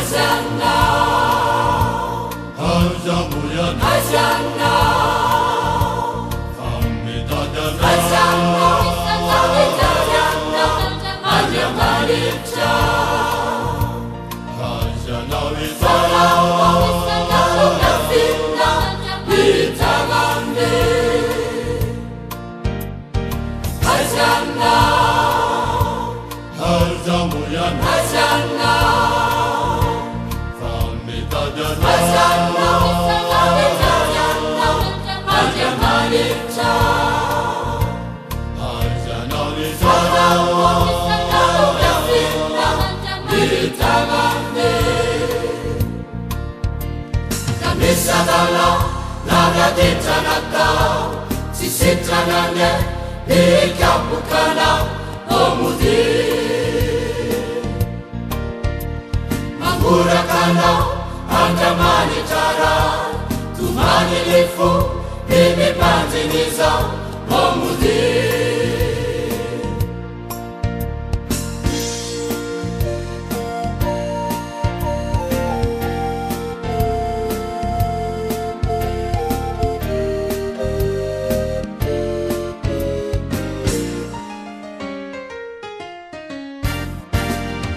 Hosanna, Hazamuyan Hosanna, Hamidadan Hosanna, Maryam Alipcha, Hazanawi Hosanna, Hazamuyan Hosanna, Hamidadan Hosanna, Maryam Alipcha, Hazanawi Misagala nagaditsanata sisitsanane ikapukana omudi mangurakana anjamani cara tumani lifu imipanziniza omudi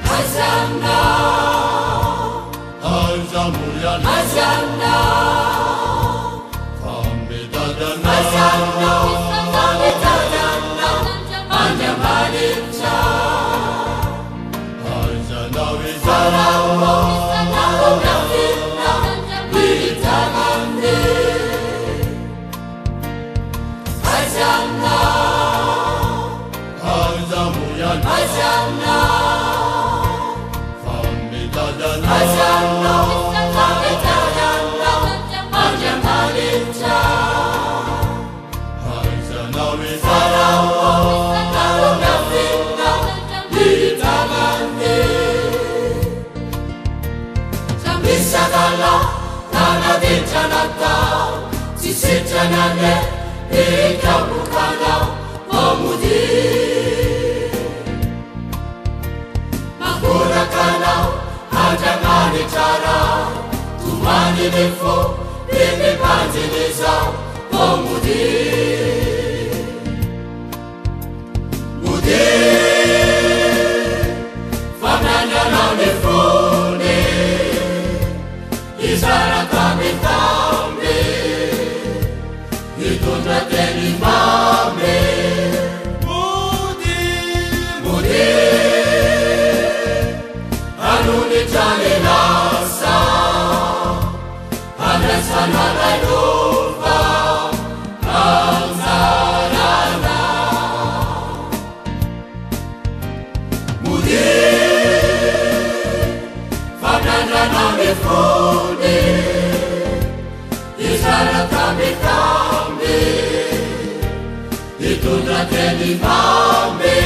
Hosanna, Hazamuyan Hosanna, Hamidadan Hosanna, Maryam Alipcha, Hazanawi Hosanna, Hazamuyan Hosanna, Hamidadan Hosanna, Maryam Alipcha, Hazanawi Misagala nagaditsanata sisitsanane ikapukana omudi mangurakana anjamani cara tumani lifu imipanziniza omudi mudi fananyana lifuni Isara kami tambi Itunda teni mame Mudi Anuni chale nasa Adresana lailova Anzarana Mudi Fananyana mifuni Isara kami tambi Itunda teni mame